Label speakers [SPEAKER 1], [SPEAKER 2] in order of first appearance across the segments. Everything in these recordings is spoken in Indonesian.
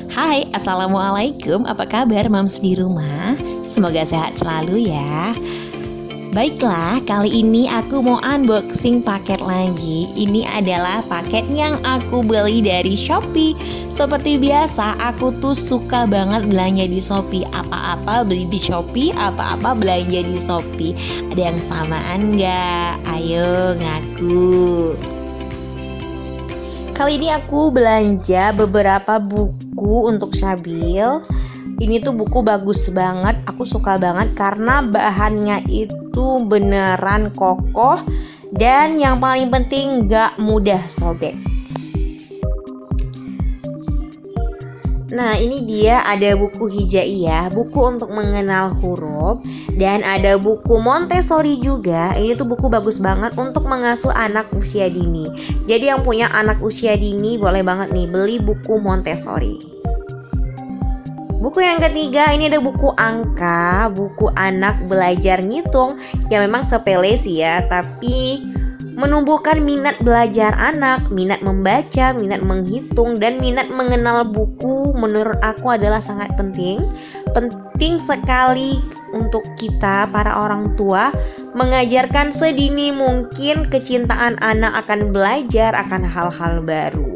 [SPEAKER 1] Hai, Assalamualaikum. Apa kabar Mams di rumah? Semoga sehat selalu ya. Baiklah, kali ini aku mau unboxing paket lagi. Ini adalah paket yang aku beli dari Shopee. Seperti biasa, aku tuh suka banget belanja di Shopee. Apa-apa beli di Shopee, apa-apa belanja di Shopee. Ada yang samaan nggak? Ayo ngaku. Kali ini aku belanja beberapa buku untuk Syabil. Ini tuh buku bagus banget, aku suka banget karena bahannya itu beneran kokoh dan yang paling penting gak mudah sobek. Nah, ini dia ada buku hijaiyah, buku untuk mengenal huruf, dan ada buku Montessori juga. Ini tuh buku bagus banget untuk mengasuh anak usia dini. Jadi yang punya anak usia dini boleh banget nih beli buku Montessori. Buku yang ketiga ini ada buku angka, buku anak belajar ngitung. Ya memang sepele sih ya, tapi menumbuhkan minat belajar anak, minat membaca, minat menghitung, dan minat mengenal buku menurut aku adalah sangat penting. Penting sekali untuk kita para orang tua mengajarkan sedini mungkin kecintaan anak akan belajar akan hal-hal baru.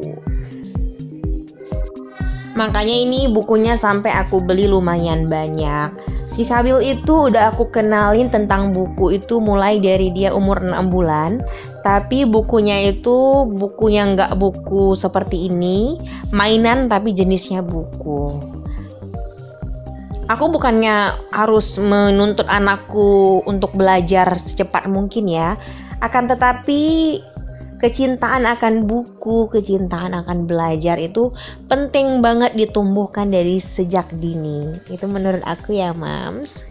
[SPEAKER 1] Makanya ini bukunya sampai aku beli lumayan banyak. Si Syabil itu udah aku kenalin tentang buku itu mulai dari dia umur 6 bulan. Tapi bukunya itu bukunya nggak buku seperti ini, mainan tapi jenisnya buku. Aku bukannya harus menuntut anakku untuk belajar secepat mungkin ya. Akan tetapi kecintaan akan buku, kecintaan akan belajar itu penting banget ditumbuhkan dari sejak dini. Itu menurut aku ya, Mams.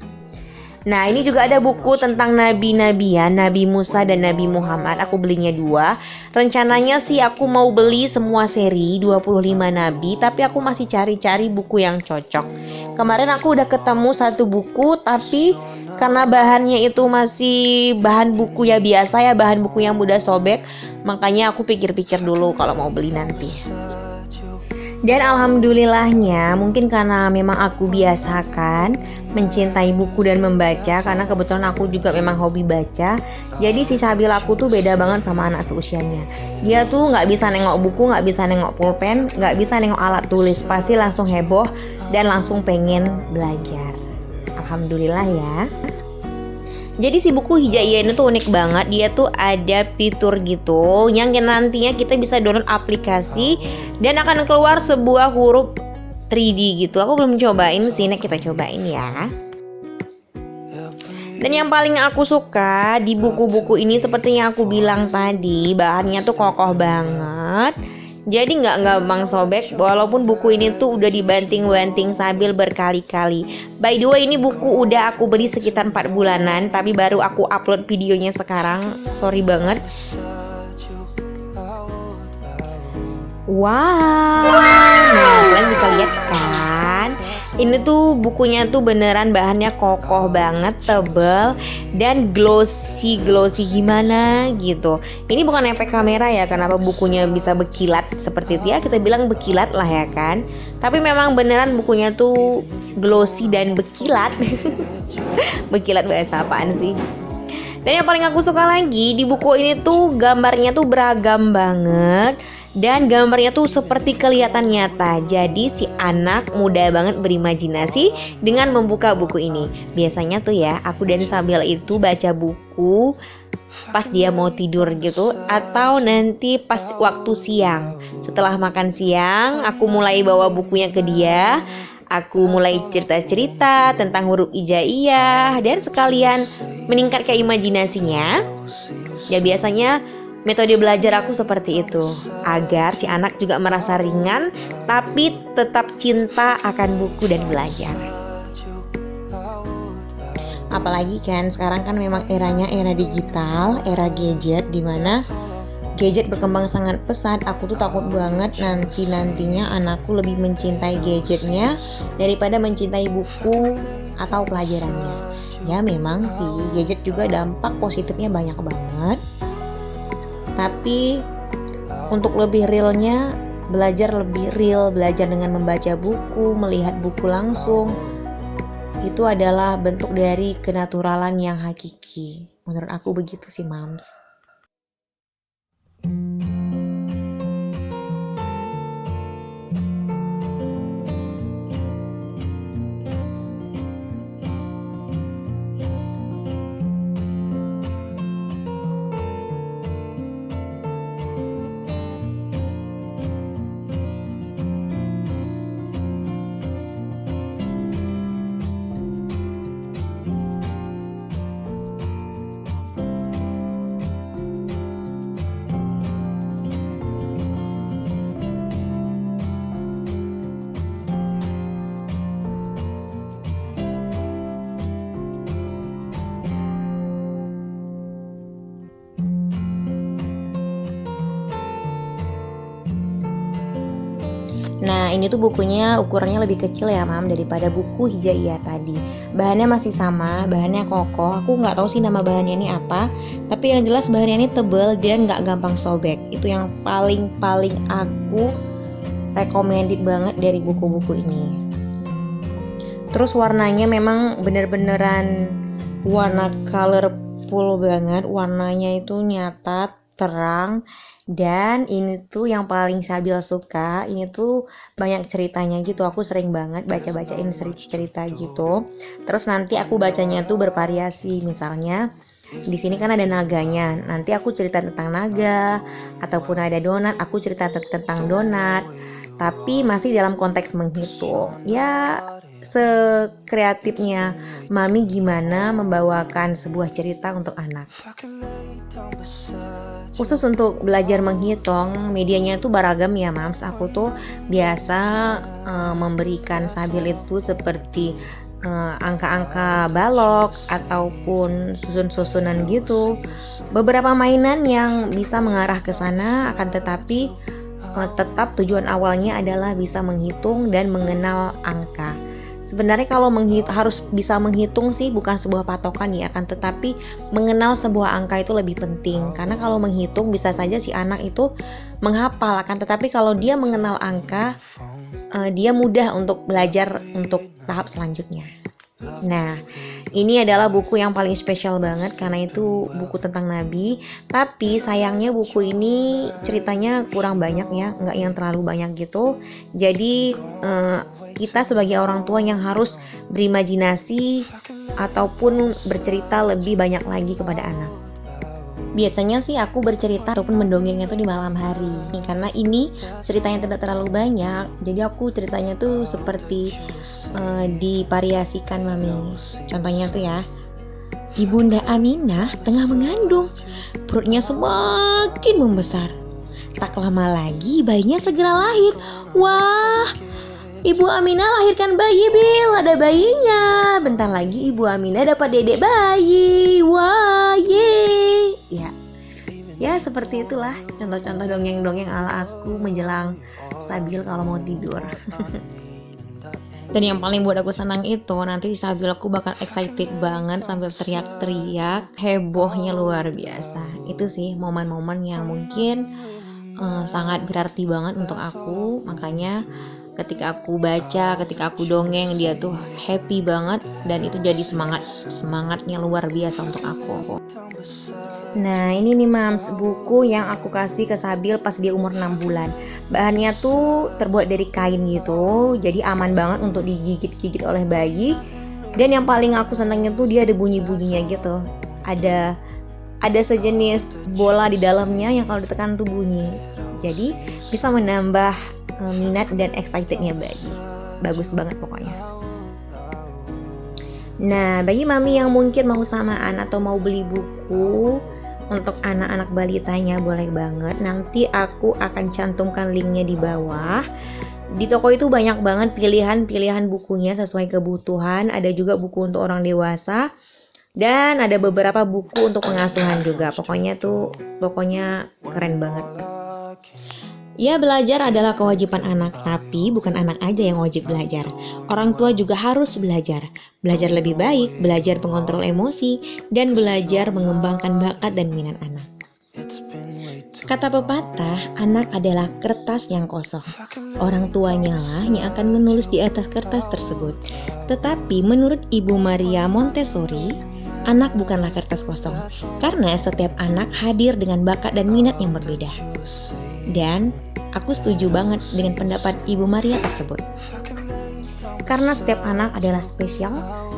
[SPEAKER 1] Nah, ini juga ada buku tentang nabi-nabian, Nabi Musa dan Nabi Muhammad. Aku belinya 2. Rencananya sih aku mau beli semua seri 25 nabi, tapi aku masih cari-cari buku yang cocok. Kemarin aku udah ketemu satu buku, tapi karena bahannya itu masih bahan buku ya biasa ya, bahan buku yang mudah sobek, makanya aku pikir-pikir dulu kalau mau beli nanti. Dan alhamdulillahnya mungkin karena memang aku biasakan mencintai buku dan membaca, karena kebetulan aku juga memang hobi baca. Jadi si Syabil aku tuh beda banget sama anak seusianya. Dia tuh gak bisa nengok buku, gak bisa nengok pulpen, gak bisa nengok alat tulis. Pasti langsung heboh dan langsung pengen belajar. Alhamdulillah ya. Jadi si buku hijaiyah ini tuh unik banget. Dia tuh ada fitur gitu yang nantinya kita bisa download aplikasi dan akan keluar sebuah huruf 3D gitu. Aku belum cobain sih, kita cobain ya. Dan yang paling aku suka di buku-buku ini seperti yang aku bilang tadi, bahannya tuh kokoh banget. Jadi nggak gampang sobek, walaupun buku ini tuh udah dibanting-banting sambil berkali-kali. By the way, ini buku udah aku beli sekitar 4 bulanan, tapi baru aku upload videonya sekarang. Sorry banget. Wow, nah kalian bisa lihat kan, ini tuh bukunya tuh beneran bahannya kokoh banget, tebel dan glossy gimana gitu. Ini bukan efek kamera ya, kenapa bukunya bisa berkilat seperti itu ya, kita bilang berkilat lah ya kan. Tapi memang beneran bukunya tuh glossy dan berkilat. Berkilat bahasa apaan sih? Dan yang paling aku suka lagi di buku ini tuh gambarnya tuh beragam banget. Dan gambarnya tuh seperti kelihatan nyata. Jadi si anak mudah banget berimajinasi dengan membuka buku ini. Biasanya tuh ya aku dan Syabil itu baca buku pas dia mau tidur gitu, atau nanti pas waktu siang. Setelah makan siang aku mulai bawa bukunya ke dia. Aku mulai cerita-cerita tentang huruf hijaiyah dan sekalian meningkatkan imajinasinya. Ya biasanya metode belajar aku seperti itu, agar si anak juga merasa ringan tapi tetap cinta akan buku dan belajar. Apalagi kan sekarang kan memang eranya era digital, era gadget, dimana gadget berkembang sangat pesat. Aku tuh takut banget nantinya anakku lebih mencintai gadgetnya daripada mencintai buku atau pelajarannya. Ya memang sih gadget juga dampak positifnya banyak banget, tapi untuk lebih realnya belajar lebih real, belajar dengan membaca buku, melihat buku langsung. Itu adalah bentuk dari kenaturalan yang hakiki. Menurut aku begitu sih, Mams. Nah, ini tuh bukunya ukurannya lebih kecil ya, Mam, daripada buku Hijaiyah tadi. Bahannya masih sama, bahannya kokoh. Aku nggak tahu sih nama bahannya ini apa, tapi yang jelas bahannya ini tebal dan nggak gampang sobek. Itu yang paling aku recommended banget dari buku-buku ini. Terus warnanya memang bener-beneran warna colorful banget. Warnanya itu nyata, terang. Dan ini tuh yang paling Sabil suka, ini tuh banyak ceritanya gitu. Aku sering banget baca-bacain cerita gitu. Terus nanti aku bacanya tuh bervariasi. Misalnya di sini kan ada naganya. Nanti aku cerita tentang naga, ataupun ada donat, aku cerita tentang donat. Tapi masih dalam konteks menghitung. Ya, sekreatifnya Mami gimana membawakan sebuah cerita untuk anak. Khusus untuk belajar menghitung, medianya itu beragam ya, Mams. Aku tuh biasa memberikan Sabil itu seperti angka-angka balok ataupun susun-susunan gitu. Beberapa mainan yang bisa mengarah ke sana, akan tetapi tetap tujuan awalnya adalah bisa menghitung dan mengenal angka. Sebenarnya kalau harus bisa menghitung sih bukan sebuah patokan ya, akan tetapi mengenal sebuah angka itu lebih penting. Karena kalau menghitung bisa saja si anak itu menghafal, akan tetapi kalau dia mengenal angka, dia mudah untuk belajar untuk tahap selanjutnya. Nah, ini adalah buku yang paling spesial banget karena itu buku tentang Nabi. Tapi sayangnya buku ini ceritanya kurang banyak ya, nggak yang terlalu banyak gitu. Jadi kita sebagai orang tua yang harus berimajinasi ataupun bercerita lebih banyak lagi kepada anak. Biasanya sih aku bercerita ataupun mendongengnya tuh di malam hari, karena ini ceritanya tidak terlalu banyak. Jadi aku ceritanya tuh seperti divariasikan, Mami. Contohnya tuh ya, Ibunda Aminah tengah mengandung, perutnya semakin membesar. Tak lama lagi bayinya segera lahir. Wah, Ibu Aminah lahirkan bayi, Bil, ada bayinya. Bentar lagi Ibu Aminah dapat dedek bayi. Wah, ye. Ya seperti itulah contoh-contoh dongeng-dongeng ala aku menjelang Sabil kalau mau tidur. Dan yang paling buat aku senang itu nanti Sabil aku bakal excited banget sambil teriak-teriak, hebohnya luar biasa. Itu sih momen-momen yang mungkin sangat berarti banget untuk aku. Makanya ketika aku baca, ketika aku dongeng, dia tuh happy banget dan itu jadi semangatnya luar biasa untuk aku. Nah, ini nih Mams, buku yang aku kasih ke Sabil pas dia umur 6 bulan. Bahannya tuh terbuat dari kain gitu, jadi aman banget untuk digigit-gigit oleh bayi. Dan yang paling aku senangnya tuh dia ada bunyi-bunyinya gitu. Ada sejenis bola di dalamnya yang kalau ditekan tuh bunyi. Jadi bisa menambah minat dan excitednya bayi. Bagus banget pokoknya. Nah, bagi mami yang mungkin mau samaan atau mau beli buku untuk anak-anak balitanya boleh banget. Nanti aku akan cantumkan linknya di bawah. Di toko itu banyak banget pilihan bukunya sesuai kebutuhan. Ada juga buku untuk orang dewasa. Dan ada beberapa buku untuk pengasuhan juga. Pokoknya keren banget. Ya, belajar adalah kewajiban anak, tapi bukan anak aja yang wajib belajar. Orang tua juga harus belajar. Belajar lebih baik, belajar mengontrol emosi, dan belajar mengembangkan bakat dan minat anak. Kata pepatah, anak adalah kertas yang kosong. Orang tuanya lah yang akan menulis di atas kertas tersebut. Tetapi menurut Ibu Maria Montessori, anak bukanlah kertas kosong, karena setiap anak hadir dengan bakat dan minat yang berbeda. Dan aku setuju banget dengan pendapat Ibu Maria tersebut. Karena setiap anak adalah spesial,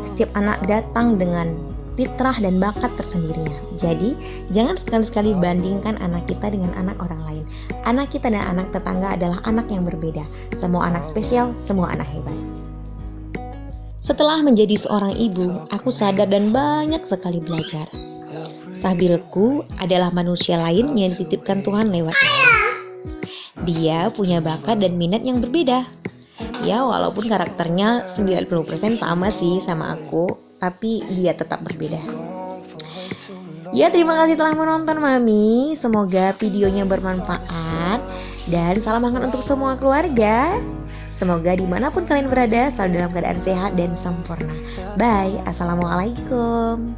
[SPEAKER 1] setiap anak datang dengan fitrah dan bakat tersendirinya. Jadi, jangan sekali-sekali bandingkan anak kita dengan anak orang lain. Anak kita dan anak tetangga adalah anak yang berbeda. Semua anak spesial, semua anak hebat. Setelah menjadi seorang ibu, aku sadar dan banyak sekali belajar. Sabilku adalah manusia lain yang dititipkan Tuhan lewat aku. Dia punya bakat dan minat yang berbeda. Ya, walaupun karakternya 90% sama sih sama aku, tapi dia tetap berbeda. Ya, terima kasih telah menonton Mami. Semoga videonya bermanfaat. Dan salam hangat untuk semua keluarga. Semoga dimanapun kalian berada selalu dalam keadaan sehat dan sempurna. Bye, assalamualaikum.